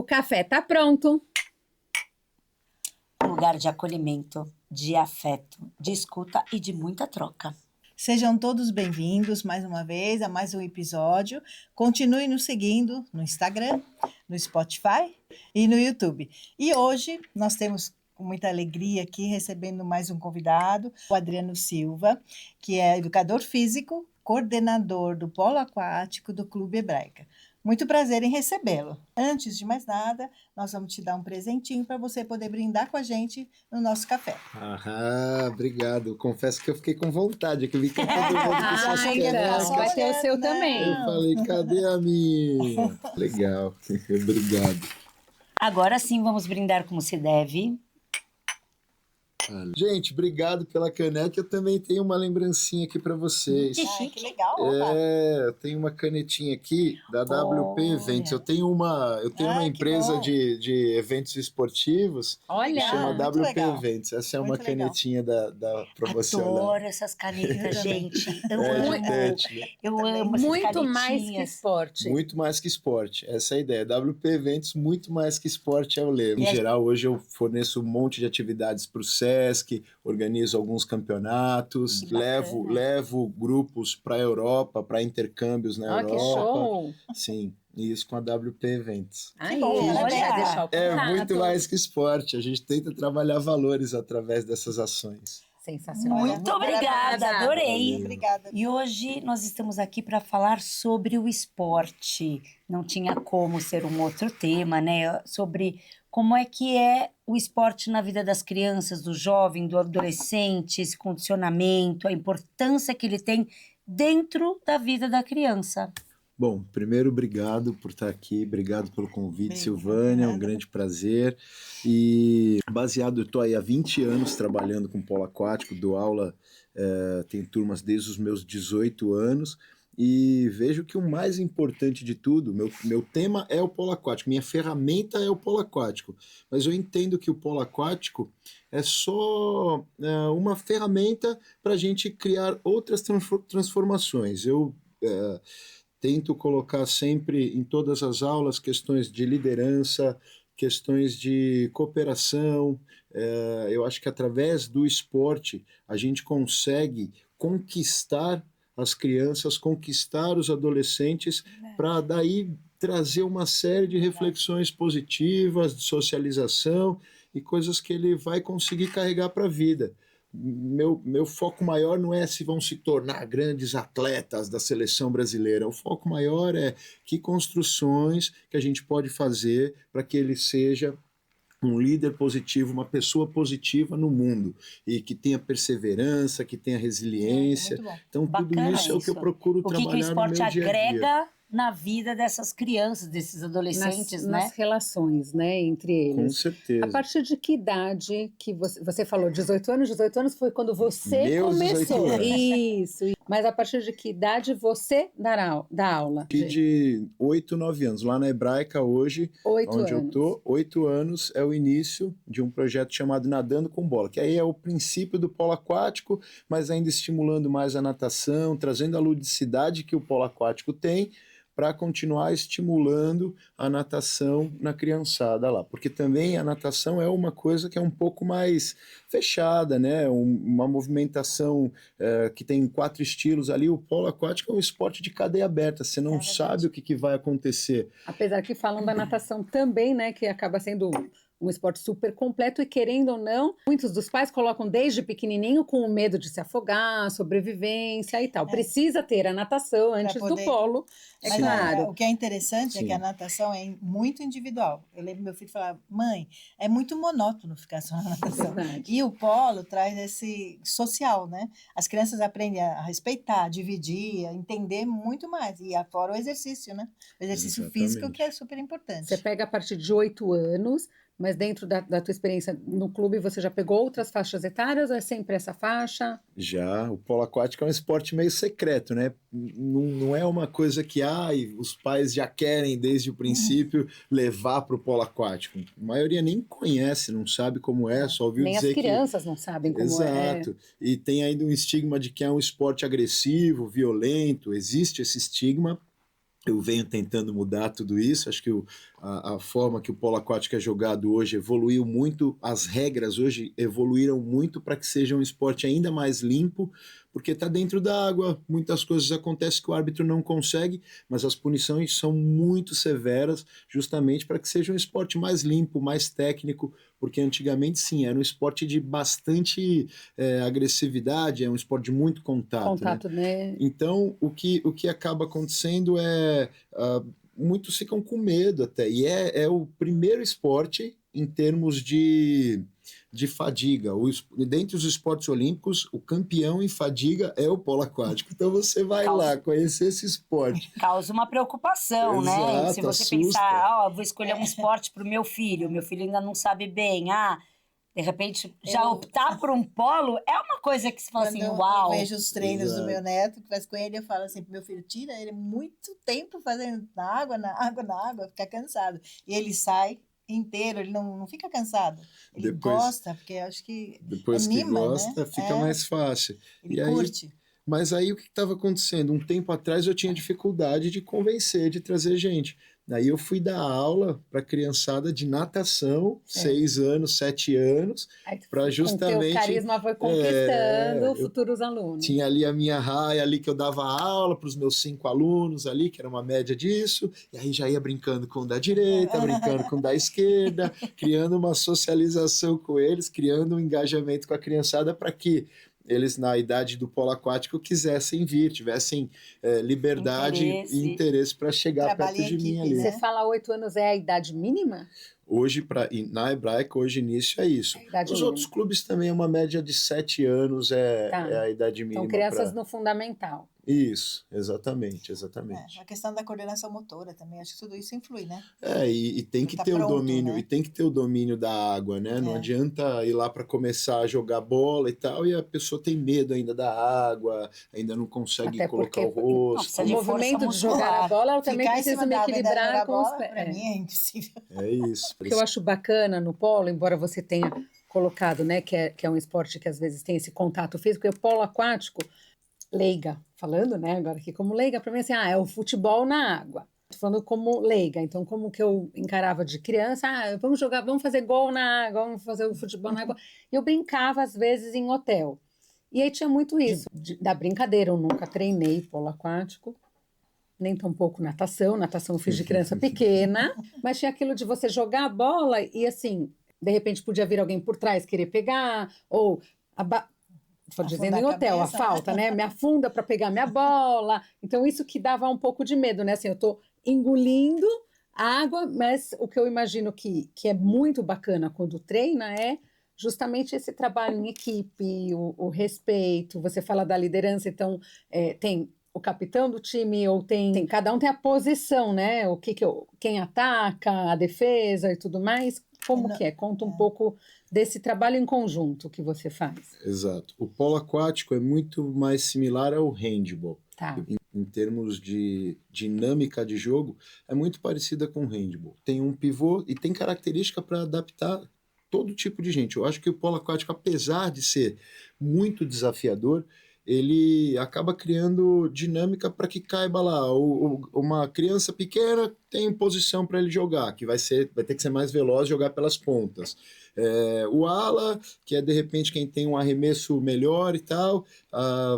café tá pronto. Um lugar de acolhimento, de afeto, de escuta e de muita troca. Sejam todos bem-vindos mais uma vez a mais um episódio. Continue nos seguindo no Instagram, no Spotify e no YouTube. E hoje nós temos com muita alegria aqui recebendo mais um convidado, o Adriano Silva, que é educador físico, coordenador do Polo Aquático do Clube Hebraica. Muito prazer em recebê-lo. Antes de mais nada, nós vamos te dar um presentinho para você poder brindar com a gente no nosso café. Obrigado. Confesso que eu fiquei com vontade, que eu vi que todo mundo com suas canecas. Vai ter o seu também. Eu falei, cadê a minha? Legal, obrigado. Agora sim vamos brindar como se deve. Gente, obrigado pela caneca. Eu também tenho uma lembrancinha aqui para vocês. Que legal. Eu tenho uma canetinha aqui da WP Eventos. Eu tenho uma empresa de eventos esportivos que chama WP legal. Eventos. Essa é uma Muito legal. canetinha para você olhar. Adoro essas canetas, gente. Eu gigante, né? Eu amo essas Muito mais que canetinhas. esporte. Muito mais que esporte, essa é a ideia. WP Eventos, muito mais que esporte é o lema. Em geral, hoje eu forneço um monte de atividades para o SESC, organizo alguns campeonatos, levo grupos para a Europa, para intercâmbios na Europa. Que show! Sim, e isso com a WP Eventos. Aí, bom, olha, legal. deixar o É contato. muito mais que esporte, a gente tenta trabalhar valores através dessas ações. Sensacional. Muito obrigada, adorei. Obrigada. E hoje nós estamos aqui para falar sobre o esporte. Não tinha como ser um outro tema, né? Sobre como é que é o esporte na vida das crianças, do jovem, do adolescente, esse condicionamento, a importância que ele tem dentro da vida da criança. Bom, primeiro, obrigado por estar aqui, obrigado pelo convite, Silvânia, um grande prazer. E baseado, eu estou aí há 20 anos trabalhando com polo aquático, dou aula, tenho turmas desde os meus 18 anos, e vejo que o mais importante de tudo, meu tema é o polo aquático, minha ferramenta é o polo aquático, mas eu entendo que o polo aquático é só uma ferramenta para a gente criar outras transformações. Eu tento colocar sempre em todas as aulas questões de liderança, questões de cooperação. Eu acho que através do esporte a gente consegue conquistar as crianças, conquistar os adolescentes, para daí trazer uma série de reflexões positivas, de socialização e coisas que ele vai conseguir carregar para a vida. Meu foco maior não é se vão se tornar grandes atletas da seleção brasileira. O foco maior é que construções que a gente pode fazer para que ele seja um líder positivo, uma pessoa positiva no mundo e que tenha perseverança, que tenha resiliência. Então tudo isso é o que eu procuro trabalhar no meu dia a dia. O que o esporte agrega na vida dessas crianças, desses adolescentes, nas relações, né, entre eles. Com certeza. A partir de que idade que você falou 18 anos? 18 anos foi quando você Meus começou. 18 anos. Isso. Mas a partir de que idade você dá aula? De 8, 9 anos. Lá na Hebraica hoje, 8 onde anos. eu tô, 8 anos é o início de um projeto chamado Nadando com Bola, que aí é o princípio do polo aquático, mas ainda estimulando mais a natação, trazendo a ludicidade que o polo aquático tem, para continuar estimulando a natação na criançada lá. Porque também a natação é uma coisa que é um pouco mais fechada, né? Uma movimentação que tem 4 estilos ali. O polo aquático é um esporte de cadeia aberta, você não sabe o que vai acontecer. Apesar que falam da natação também, né, que acaba sendo um esporte super completo e, querendo ou não, muitos dos pais colocam desde pequenininho com o medo de se afogar, sobrevivência e tal. Precisa ter a natação antes do polo, Mas claro. o que é interessante é que a natação é muito individual. Eu lembro meu filho falar, mãe, é muito monótono ficar só na natação. E o polo traz esse social, né? As crianças aprendem a respeitar, a dividir, a entender muito mais. E fora o exercício, né? O exercício físico que é super importante. Você pega a partir de 8 anos, mas dentro da tua experiência no clube, você já pegou outras faixas etárias ou é sempre essa faixa? Já, o polo aquático é um esporte meio secreto, né? Não é uma coisa que os pais já querem desde o princípio levar para o polo aquático. A maioria nem conhece, não sabe como é, só ouviu nem dizer que... Nem as crianças não sabem como é. Exato, e tem ainda um estigma de que é um esporte agressivo, violento, existe esse estigma. eu venho tentando mudar tudo isso. Acho que a forma que o polo aquático é jogado hoje evoluiu muito, as regras hoje evoluíram muito para que seja um esporte ainda mais limpo, porque está dentro da água, muitas coisas acontecem que o árbitro não consegue, mas as punições são muito severas, justamente para que seja um esporte mais limpo, mais técnico, porque antigamente sim, era um esporte de bastante agressividade, é um esporte de muito contato. Contato, né? Então, o que acaba acontecendo é... muitos ficam com medo até, e é o primeiro esporte em termos de fadiga. Dentre os esportes olímpicos, o campeão em fadiga é o polo aquático. Então você vai lá conhecer esse esporte. Causa uma preocupação, Exato, né? Se você assusta. pensar, vou escolher um esporte para o meu filho ainda não sabe bem, de repente, já optar por um polo é uma coisa que se fala assim, uau. Eu vejo os treinos Exato. do meu neto, que faz com ele, eu falo assim pro meu filho, tira ele muito tempo fazendo na água, fica cansado. E ele sai inteiro, ele não fica cansado. Ele gosta, porque eu acho que depois anima, que gosta, né? fica mais fácil. Ele curte. Mas aí o que estava acontecendo? Um tempo atrás eu tinha dificuldade de convencer, de trazer gente. Daí eu fui dar aula para criançada de natação, 6 anos, 7 anos, para justamente... O carisma foi conquistando futuros alunos. Tinha ali a minha raia ali que eu dava aula para os meus 5 alunos ali, que era uma média disso, e aí já ia brincando com o da direita, brincando com o da esquerda, criando uma socialização com eles, criando um engajamento com a criançada para que eles, na idade do polo aquático, quisessem vir, tivessem liberdade e interesse para chegar perto de mim ali. Você fala 8 anos é a idade mínima? Hoje, na Hebraica, hoje início é isso. Os outros clubes também é uma média de 7 anos, é a idade mínima. São crianças no fundamental. Isso, exatamente. A questão da coordenação motora também, acho que tudo isso influi, né? E tem que ter o domínio, né? E tem que ter o domínio da água, né? Não adianta ir lá para começar a jogar bola e tal, e a pessoa tem medo ainda da água, ainda não consegue colocar o rosto. O movimento de jogar a bola, eu também preciso me equilibrar com os pés. Para mim é impossível. É isso. O que eu acho bacana no polo, embora você tenha colocado, né, que é um esporte que às vezes tem esse contato físico, porque o polo aquático, leiga, falando, né, agora aqui como leiga, para mim assim, é o futebol na água. Tô falando como leiga, então como que eu encarava de criança, vamos jogar, vamos fazer gol na água, vamos fazer o futebol na água. E eu brincava às vezes em hotel. E aí tinha muito isso, da brincadeira, eu nunca treinei polo aquático, nem tampouco natação eu fiz de criança pequena, mas tinha aquilo de você jogar a bola e assim, de repente podia vir alguém por trás querer pegar, ou estou dizendo em hotel, a falta, né? Me afunda para pegar minha bola. Então, isso que dava um pouco de medo, né? Assim, eu estou engolindo água, mas o que eu imagino que é muito bacana quando treina é justamente esse trabalho em equipe, o respeito. Você fala da liderança, então tem o capitão do time, ou cada um tem a posição, né? Quem ataca, a defesa e tudo mais. Como que é? Conta um pouco desse trabalho em conjunto que você faz. Exato. O polo aquático é muito mais similar ao handball. Tá. Em termos de dinâmica de jogo, é muito parecida com o handball. Tem um pivô e tem característica para adaptar todo tipo de gente. Eu acho que o polo aquático, apesar de ser muito desafiador, ele acaba criando dinâmica para que caiba lá. Uma criança pequena tem posição para ele jogar, que vai ter que ser mais veloz, jogar pelas pontas. O ala, que é de repente quem tem um arremesso melhor e tal,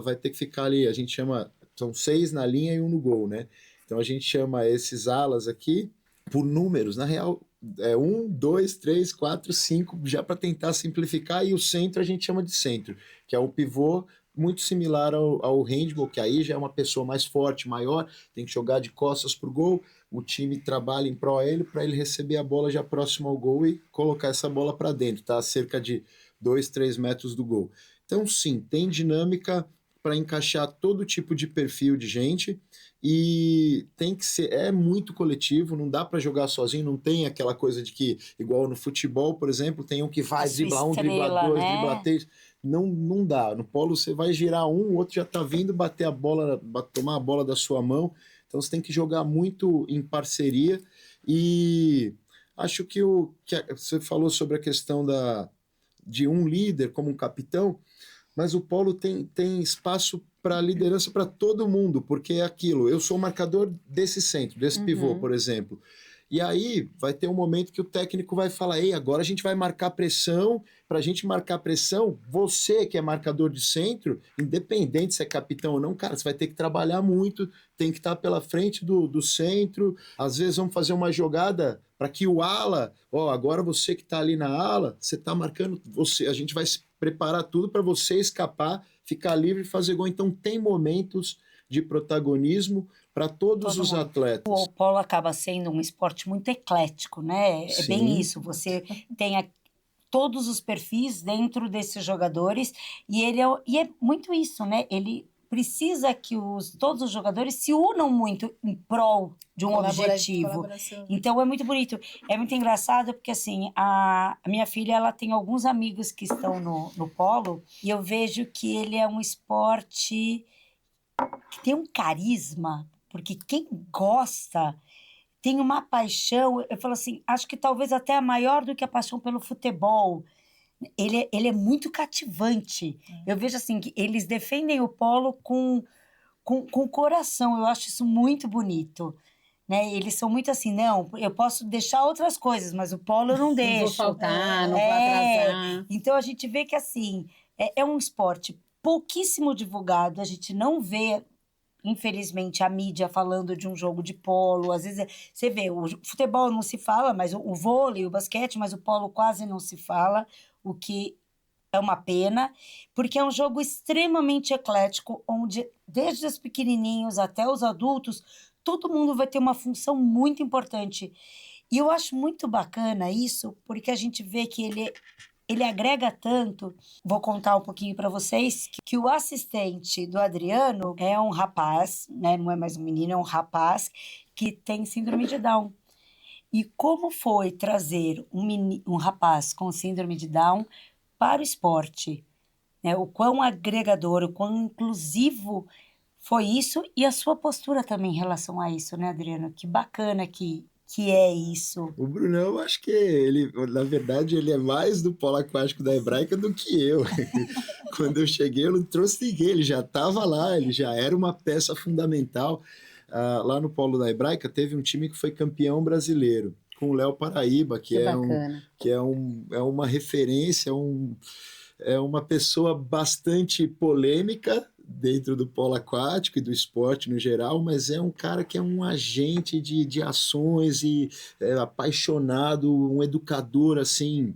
vai ter que ficar ali, a gente chama, são 6 na linha e 1 no gol, né? Então a gente chama esses alas aqui por números, na real, 1, 2, 3, 4, 5, já para tentar simplificar, e o centro a gente chama de centro, que é o pivô, muito similar ao handball, que aí já é uma pessoa mais forte, maior, tem que jogar de costas pro gol, o time trabalha em pró ele para ele receber a bola já próximo ao gol e colocar essa bola para dentro, tá? A cerca de 2, 3 metros do gol. Então, sim, tem dinâmica para encaixar todo tipo de perfil de gente, e tem que ser, muito coletivo, não dá para jogar sozinho, não tem aquela coisa de que, igual no futebol, por exemplo, tem um que vai driblar um, driblar dois, driblar três. Não dá. No polo você vai girar um, o outro já tá vindo bater a bola, tomar a bola da sua mão. Então você tem que jogar muito em parceria. E acho que você falou sobre a questão de um líder como um capitão. mas o polo tem espaço para liderança para todo mundo, porque é aquilo, eu sou o marcador desse centro, desse pivô, por exemplo. E aí vai ter um momento que o técnico vai falar, ei, agora a gente vai marcar pressão, para a gente marcar pressão, você que é marcador de centro, independente se é capitão ou não, cara, você vai ter que trabalhar muito, tem que estar pela frente do centro, às vezes vamos fazer uma jogada para que o ala, agora você que está ali na ala, você está marcando, a gente vai se preparar tudo para você escapar, ficar livre e fazer gol. Então tem momentos de protagonismo para todos os atletas. O polo acaba sendo um esporte muito eclético, né? É bem isso, você tem todos os perfis dentro desses jogadores e e é muito isso, né? Ele precisa que todos os jogadores se unam muito em prol de um objetivo. Então é muito bonito. É muito engraçado porque assim, a minha filha ela tem alguns amigos que estão no polo e eu vejo que ele é um esporte que tem um carisma, porque quem gosta tem uma paixão, eu falo assim, acho que talvez até maior do que a paixão pelo futebol. Ele é muito cativante. Eu vejo assim, que eles defendem o polo com o coração, eu acho isso muito bonito. Né? Eles são muito assim, não, eu posso deixar outras coisas, mas o polo eu não deixo. Não vou faltar, não vou atrasar. Então a gente vê que assim, é um esporte pouquíssimo divulgado, a gente não vê, infelizmente, a mídia falando de um jogo de polo. Às vezes você vê, o futebol não se fala, mas o vôlei, o basquete, mas o polo quase não se fala, o que é uma pena, porque é um jogo extremamente eclético, onde desde os pequenininhos até os adultos, todo mundo vai ter uma função muito importante. E eu acho muito bacana isso, porque a gente vê que ele agrega tanto. Vou contar um pouquinho para vocês que o assistente do Adriano é um rapaz, né? Não é mais um menino, é um rapaz que tem síndrome de Down. E como foi trazer um rapaz com síndrome de Down para o esporte? Né? O quão agregador, o quão inclusivo foi isso e a sua postura também em relação a isso, né, Adriano? Que bacana que é isso. O Brunão, eu acho que ele, na verdade, ele é mais do polo aquático da Hebraica do que eu. Quando eu cheguei, eu não trouxe ninguém, ele já estava lá, ele já era uma peça fundamental. Lá no polo da Hebraica teve um time que foi campeão brasileiro, com o Léo Paraíba, que é uma referência, é uma pessoa bastante polêmica dentro do polo aquático e do esporte no geral, mas é um cara que é um agente de ações e é apaixonado, um educador assim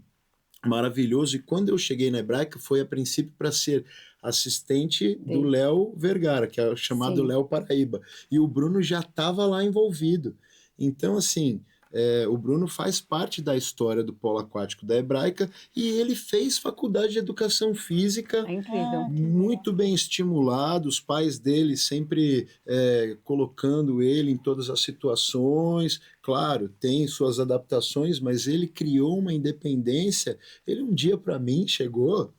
maravilhoso. E quando eu cheguei na Hebraica foi a princípio para ser assistente do Léo Vergara, que é chamado Léo Paraíba, e o Bruno já estava lá envolvido. Então assim, o Bruno faz parte da história do polo aquático da Hebraica e ele fez faculdade de educação física. É incrível. Muito bem estimulado, os pais dele sempre colocando ele em todas as situações. Claro, tem suas adaptações, mas ele criou uma independência. Ele um dia para mim chegou,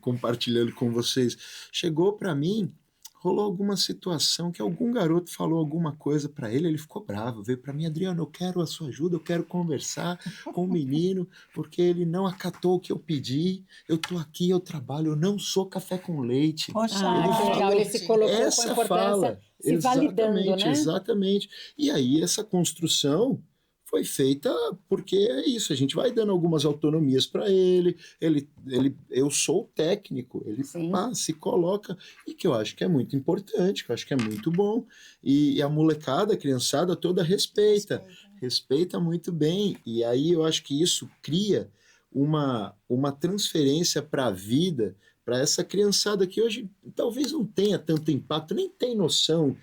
compartilhando com vocês, chegou para mim, rolou alguma situação que algum garoto falou alguma coisa para ele ficou bravo, veio para mim, Adriano, eu quero a sua ajuda, eu quero conversar com o menino, porque ele não acatou o que eu pedi, eu tô aqui, eu trabalho, eu não sou café com leite. Poxa, que legal, ele se colocou essa com a importância, fala, se validando, né? Exatamente. E aí essa construção foi feita porque é isso, a gente vai dando algumas autonomias para ele, eu sou o técnico, ele se coloca, e que eu acho que é muito importante, que eu acho que é muito bom, e a molecada, a criançada toda respeita muito bem, e aí eu acho que isso cria uma transferência para a vida, para essa criançada que hoje talvez não tenha tanto impacto, nem tem noção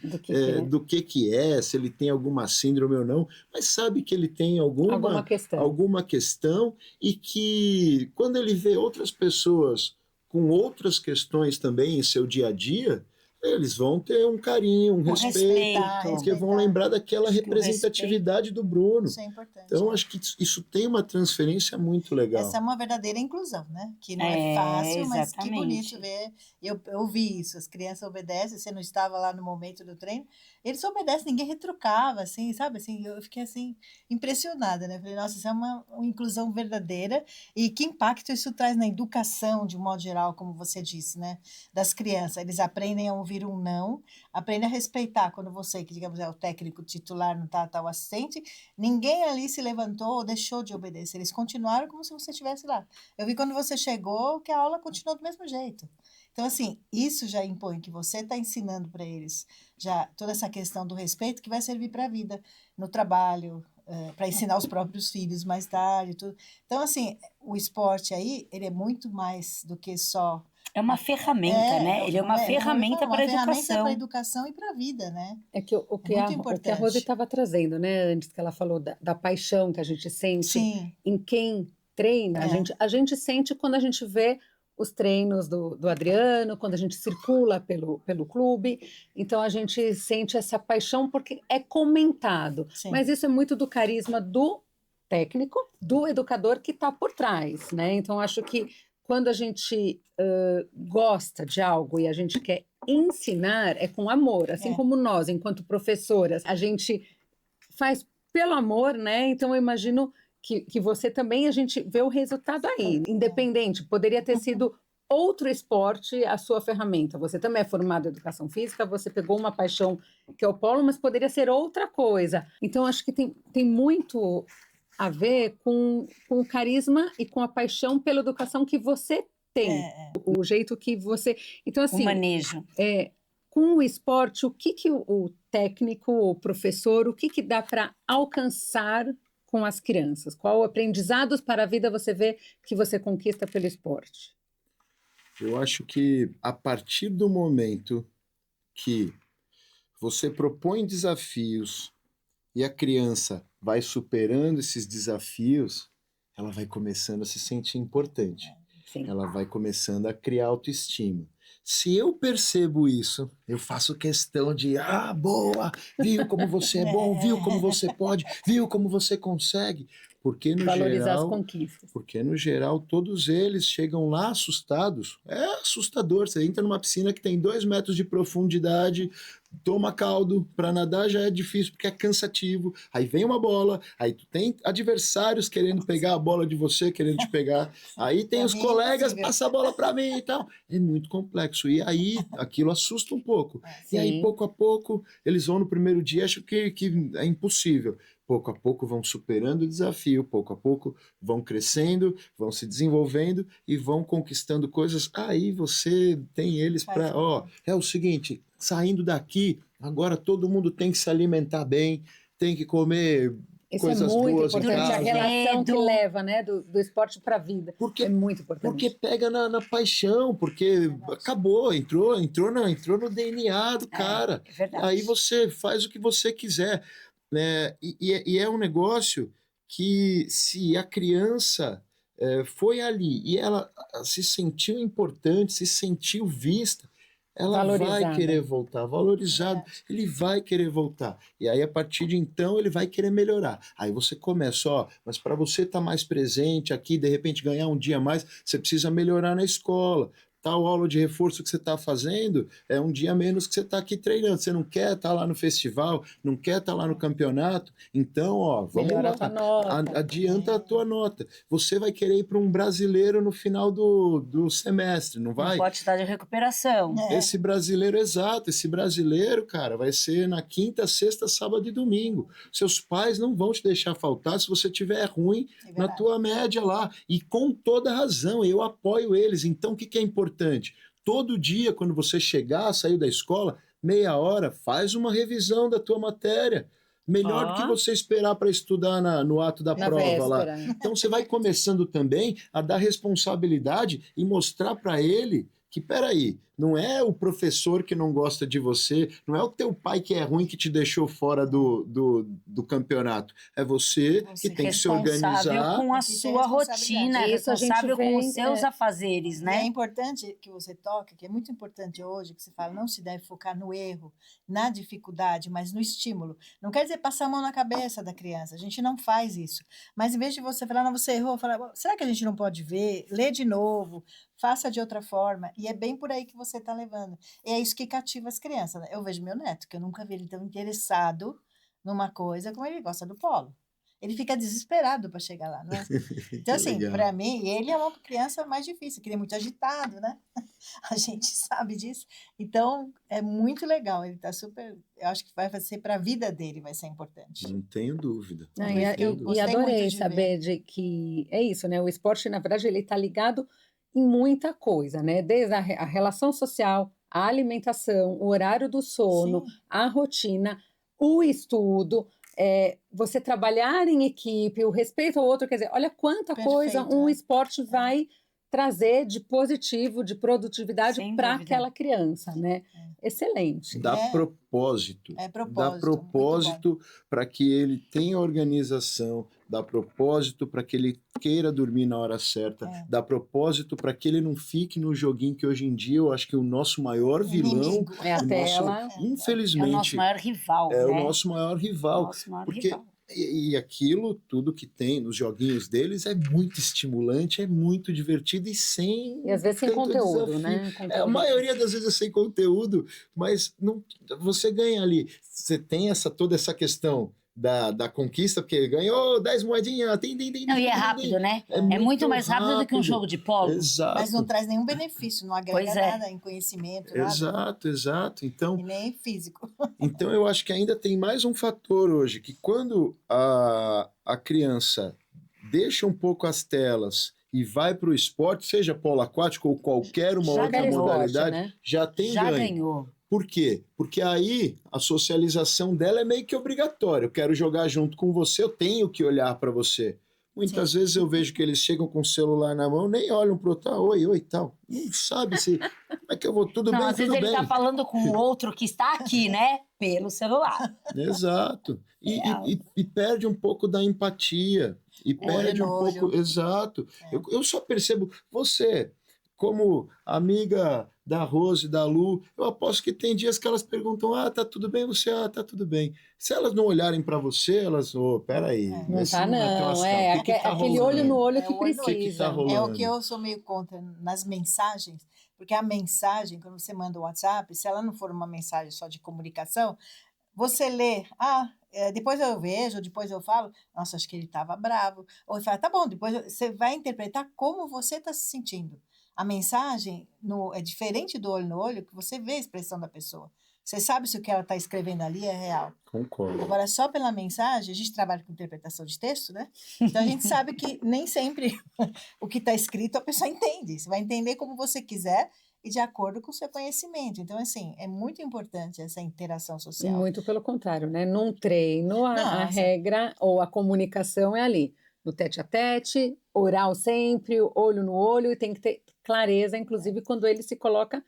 do que é, se ele tem alguma síndrome ou não, mas sabe que ele tem alguma questão e que quando ele vê outras pessoas com outras questões também em seu dia a dia, eles vão ter um carinho, um respeito, porque vão lembrar daquela Acho que o representatividade do Bruno. Isso é importante. Então, acho que isso tem uma transferência muito legal. Essa é uma verdadeira inclusão, né? Que não é fácil, mas que exatamente. bonito ver. Eu vi isso, as crianças obedecem, você não estava lá no momento do treino, eles obedecem, ninguém retrucava, assim, sabe? Assim, eu fiquei, assim, impressionada, né? Falei, nossa, isso é uma inclusão verdadeira e que impacto isso traz na educação, de um modo geral, como você disse, né? Das crianças, eles aprendem a ouvir um não, aprendem a respeitar quando você, que digamos é o técnico titular, não tá o assistente, ninguém ali se levantou ou deixou de obedecer, eles continuaram como se você estivesse lá. Eu vi quando você chegou que a aula continuou do mesmo jeito. Então, assim, isso já impõe que você está ensinando para eles já toda essa questão do respeito que vai servir para a vida, no trabalho, para ensinar os próprios filhos mais tarde, tudo. Então, assim, o esporte aí, ele é muito mais do que só... É uma ferramenta, né? Ele é uma ferramenta para a educação. Uma ferramenta para a educação e para a vida, né? É que o que a Rose estava trazendo, né? Antes que ela falou da paixão que a gente sente em quem treina, a gente sente quando a gente vê os treinos do Adriano, quando a gente circula pelo clube, então a gente sente essa paixão porque é comentado. Sim. Mas isso é muito do carisma do técnico, do educador que está por trás, né? Então acho que quando a gente gosta de algo e a gente quer ensinar, é com amor, assim como nós, enquanto professoras, a gente faz pelo amor, né? Então eu imagino que você também, a gente vê o resultado aí, independente, poderia ter sido outro esporte a sua ferramenta. Você também é formado em educação física, você pegou uma paixão que é o polo, mas poderia ser outra coisa. Então acho que tem muito a ver com o carisma e com a paixão pela educação que você tem, o jeito que você... Então, assim, o manejo. Com o esporte, o que o técnico, o professor, o que dá para alcançar com as crianças? Qual aprendizados para a vida você vê que você conquista pelo esporte? Eu acho que a partir do momento que você propõe desafios e a criança vai superando esses desafios, ela vai começando a se sentir importante. Sim. Ela vai começando a criar autoestima. Se eu percebo isso, eu faço questão de, boa, viu como você é bom, viu como você pode, viu como você consegue. Porque no valorizar geral, as conquistas. Porque no geral todos eles chegam lá assustados. É assustador, você entra numa piscina que tem 2 metros de profundidade, toma caldo, para nadar já é difícil porque é cansativo, aí vem uma bola, aí tu tem adversários querendo pegar a bola de você, querendo te pegar, aí tem os colegas, passa a bola para mim e tal, é muito complexo, e aí aquilo assusta um pouco, Sim. E aí pouco a pouco eles vão no primeiro dia, acham que é impossível, pouco a pouco vão superando o desafio, pouco a pouco vão crescendo, vão se desenvolvendo e vão conquistando coisas, aí você tem eles para, é o seguinte, saindo daqui, agora todo mundo tem que se alimentar bem, tem que comer coisas boas em casa. A relação que leva, né, do esporte para a vida, é muito importante. Porque pega na paixão, porque acabou, entrou no DNA do cara. É verdade. Aí você faz o que você quiser. Né? E é um negócio que se a criança foi ali e ela se sentiu importante, se sentiu vista, ela vai querer voltar, valorizado, ele vai querer voltar. E aí, a partir de então, ele vai querer melhorar. Aí você começa, mas para você estar mais presente aqui, de repente ganhar um dia a mais, você precisa melhorar na escola. Tal aula de reforço que você está fazendo é um dia menos que você está aqui treinando. Você não quer estar lá no festival, não quer estar lá no campeonato. Então, vamos melhora lá. A tua nota. Adianta a tua nota. Você vai querer ir para um brasileiro no final do semestre, não vai? Pode estar de recuperação. Esse brasileiro, cara, vai ser na quinta, sexta, sábado e domingo. Seus pais não vão te deixar faltar se você tiver ruim na tua média lá. E com toda razão, eu apoio eles. Então, o que é importante? Todo dia, quando você chegar, saiu da escola, meia hora, faz uma revisão da tua matéria. Melhor do que você esperar para estudar no ato da prova véspera. Lá. Então você vai começando também a dar responsabilidade e mostrar para ele que, peraí, não é o professor que não gosta de você, não é o teu pai que é ruim que te deixou fora do campeonato, é você que tem que se Responsável organizar. com a Tem que ter sua responsabilidade. rotina, Isso a gente responsável com vê, os seus afazeres, E é né? importante que você toque, que é muito importante hoje, que você fala, não se deve focar no erro, na dificuldade, mas no estímulo. Não quer dizer passar a mão na cabeça da criança, a gente não faz isso. Mas em vez de você falar, não, você errou, falar, será que a gente não pode ver? Lê de novo, faça de outra forma. E é bem por aí que você está levando. E é isso que cativa as crianças, né? Eu vejo meu neto, que eu nunca vi ele tão interessado numa coisa como ele gosta do polo. Ele fica desesperado para chegar lá, não é? Então, Que assim, legal. para mim, ele é uma criança mais difícil, que ele é muito agitado, né? A gente sabe disso. Então, é muito legal. Ele está super. Eu acho que vai ser para a vida dele, vai ser importante. Não tenho dúvida. Ah, Não Eu tenho e dúvida. gostei adorei muito de saber de que é isso, né? O esporte, na verdade, ele está ligado em muita coisa, né? Desde a relação social, a alimentação, o horário do sono, Sim, a rotina, o estudo, você trabalhar em equipe, o respeito ao outro, quer dizer, olha quanta coisa perfeito, um né? esporte vai trazer de positivo, de produtividade Sem para dúvida. aquela criança, né? Excelente. Dá É, propósito. é Dá propósito, muito bom. propósito para que ele tenha organização, dá propósito para que ele queira dormir na hora certa, É. dá propósito para que ele não fique no joguinho que hoje em dia eu acho que o nosso maior vilão, Inimigo. É a o nosso, tela. É o nosso infelizmente, maior rival, é o né? nosso maior rival. Nosso maior Porque rival. e aquilo, tudo que tem nos joguinhos deles é muito estimulante, é muito divertido e sem E às vezes sem tanto conteúdo, desafio. né? A Conteúdo. maioria das vezes é sem conteúdo, mas não, você ganha ali. Você tem toda essa questão da conquista, porque ganhou 10 moedinhas, Não, e é rápido, né? É É muito mais rápido do que um rápido. jogo de polo. Exato. Mas não traz nenhum benefício, não agrega Pois é. nada em conhecimento, nada. Exato. Então, E nem físico. Então, eu acho que ainda tem mais um fator hoje, que quando a criança deixa um pouco as telas e vai para o esporte, seja polo aquático ou qualquer uma Já outra ganhou, modalidade, né? já tem Já ganho. ganhou. Por quê? Porque aí a socialização dela é meio que obrigatória. Eu quero jogar junto com você, eu tenho que olhar para você. Muitas Sim. vezes eu vejo que eles chegam com o celular na mão, nem olham pro outro, oi, tal. Não sabe se. Como é que eu vou? Tudo Não, bem, às vezes tudo ele bem. tá falando com o outro que está aqui, né? Pelo celular. Exato. É. E perde um pouco da empatia. E perde Olho um no pouco. olho. Exato. Eu só percebo. Você, como amiga da Rose e da Lu, eu aposto que tem dias que elas perguntam: tá tudo bem? Você, tá tudo bem. Se elas não olharem para você, elas, peraí. Não esse tá, não é que não. elas estão. É O que tá aquele rolando? olho no olho É que o olho no olho. O que tá precisa. rolando? É o que eu sou meio contra nas mensagens, porque a mensagem, quando você manda o WhatsApp, se ela não for uma mensagem só de comunicação, você lê, depois eu vejo, depois eu falo, nossa, acho que ele estava bravo. Ou ele fala, tá bom, depois você vai interpretar como você está se sentindo. A mensagem é diferente do olho no olho, que você vê a expressão da pessoa. Você sabe se o que ela está escrevendo ali é real. Concordo. Agora, só pela mensagem, a gente trabalha com interpretação de texto, né? Então, a gente sabe que nem sempre o que está escrito a pessoa entende. Você vai entender como você quiser e de acordo com o seu conhecimento. Então, assim, é muito importante essa interação social. Muito pelo contrário, né? Num treino, a Nossa. regra ou a comunicação é ali, no tete a tete, oral sempre, olho no olho, e tem que ter clareza, inclusive, quando ele se coloca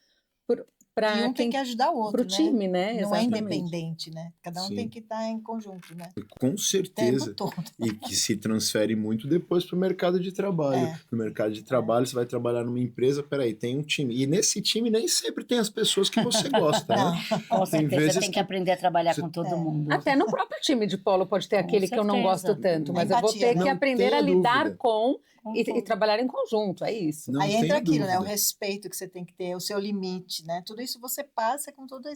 E para um tem que ajudar o para outro, o né? time, né? Não é Exatamente. independente, né? Cada um Sim. tem que estar em conjunto, né? Com O tempo certeza. todo. E que se transfere muito depois para o mercado de trabalho. É. No mercado de trabalho, você vai trabalhar numa empresa, peraí, tem um time. E nesse time nem sempre tem as pessoas que você gosta, Não. né? Com Tem certeza vezes tem que que aprender a trabalhar você- com todo É. mundo. Até no próprio time de polo pode ter Com aquele que eu não certeza. gosto tanto, mas A eu vou empatia, ter né? que Não aprender a tenha lidar dúvida. com Com e tudo. trabalhar em conjunto, é isso. Não Aí tenha entra aquilo, né? O dúvida. respeito que você tem que ter, o seu limite, né? Tudo isso você passa com todo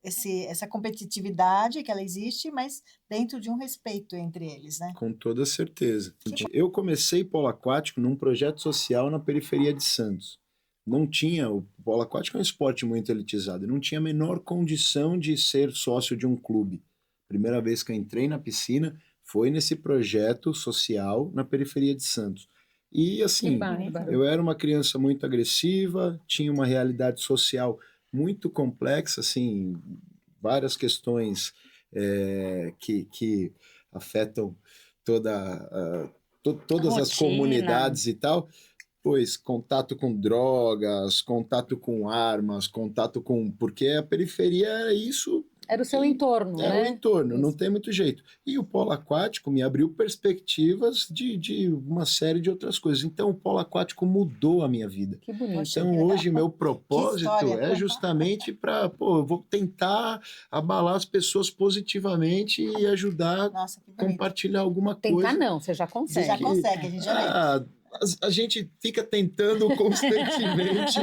essa competitividade que ela existe, mas dentro de um respeito entre eles, né? Com toda certeza. Eu comecei polo aquático num projeto social na periferia de Santos. Não tinha, o polo aquático é um esporte muito elitizado, eu não tinha a menor condição de ser sócio de um clube. Primeira vez que eu entrei na piscina foi nesse projeto social na periferia de Santos. E Que assim, bárbaro. eu era uma criança muito agressiva, tinha uma realidade social muito complexa, assim, várias questões que afetam todas as Rotina. comunidades e tal. pois contato com drogas, contato com armas, contato com... Porque a periferia era isso... Era o seu entorno, É né? o entorno, não tem muito jeito. E o polo aquático me abriu perspectivas de uma série de outras coisas. Então, o polo aquático mudou a minha vida. Que bonito. Então, hoje, meu propósito história. é justamente para, eu vou tentar abalar as pessoas positivamente e ajudar Nossa, que a bonito. compartilhar alguma Tentar coisa. não, você já Você consegue. já consegue, a gente já vê. A gente fica tentando constantemente.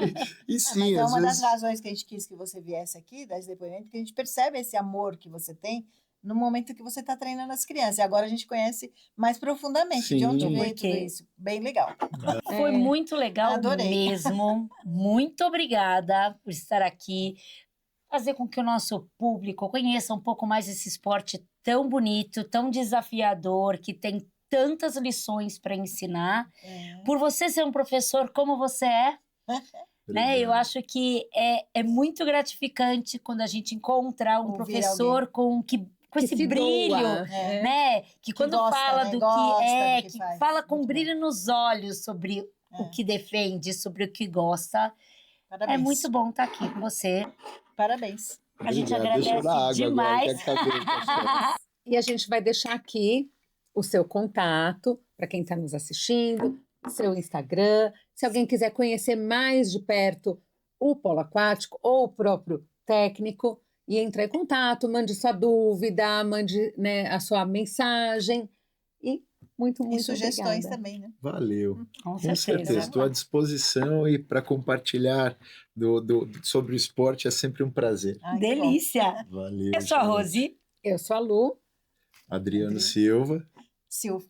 E sim, Mas é às uma vezes... das razões que a gente quis que você viesse aqui, dar esse depoimento, que a gente percebe esse amor que você tem no momento que você está treinando as crianças. E agora a gente conhece mais profundamente de onde Sim. veio tudo Porque- isso. Bem legal. Foi muito legal Adorei. mesmo. Muito obrigada por estar aqui. Fazer com que o nosso público conheça um pouco mais esse esporte tão bonito, tão desafiador, que tem tantas lições para ensinar. Por você ser um professor como você é, né? Eu acho que é muito gratificante quando a gente encontra um Ouvir professor com esse se brilho, doa, É. né? Que quando gosta, fala né? do Gosta do que que faz. fala com Muito bom. brilho nos olhos sobre É. o que defende, sobre o que gosta. Parabéns. É muito bom estar aqui com você. Parabéns. A gente Obrigado. Deixa eu agradece dar água demais. agora, que acabei, pastor. E a gente vai deixar aqui o seu contato para quem está nos assistindo, seu Instagram. Se alguém quiser conhecer mais de perto o polo aquático ou o próprio técnico, e entrar em contato, mande sua dúvida, mande, né, a sua mensagem. E muito E sugestões obrigada. também, né? Valeu. Com Com certeza. certeza, estou à disposição e para compartilhar sobre o esporte é sempre um prazer. Ai, que bom. Delícia. Valeu. Eu sou a gente. Rose. Eu sou a Lu. Adriano Adri. Silva. Sil.